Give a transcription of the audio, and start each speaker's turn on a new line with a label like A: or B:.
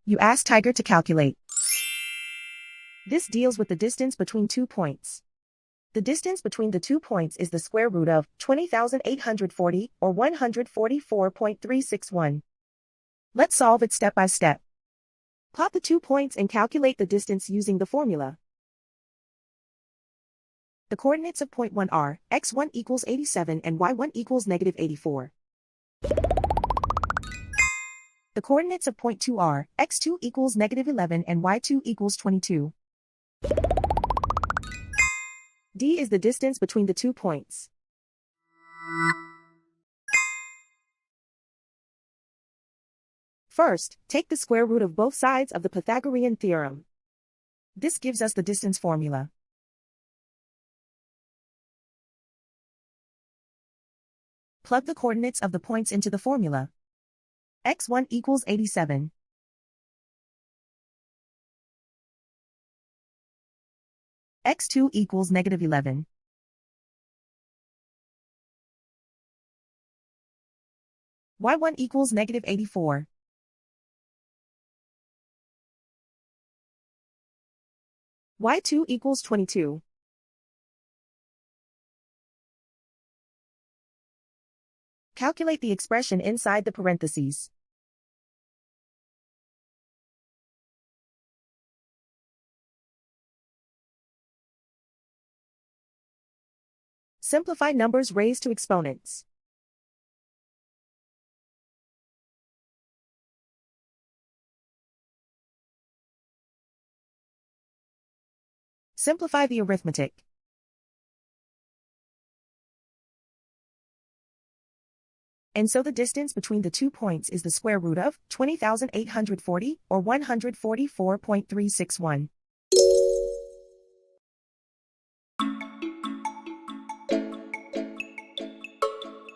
A: You ask Tiger to calculate. This deals with the distance between 2 points. The distance between the 2 points is the square root of 20,840 or 144.361. Let's solve it step by step. Plot the 2 points and calculate the distance using the formula. The coordinates of point 1 are x1 equals 87 and y1 equals negative 84. The coordinates of point 2 are x2 equals negative 11 and y2 equals 22. D is the distance between the 2 points. First, take the square root of both sides of the Pythagorean theorem. This gives us the distance formula. Plug the coordinates of the points into the formula. x1 equals 87. x2 equals negative 11. y1 equals negative 84. y2 equals 22. Calculate the expression inside the parentheses. Simplify numbers raised to exponents. Simplify the arithmetic. And so the distance between the 2 points is the square root of 20,840 or 144.361.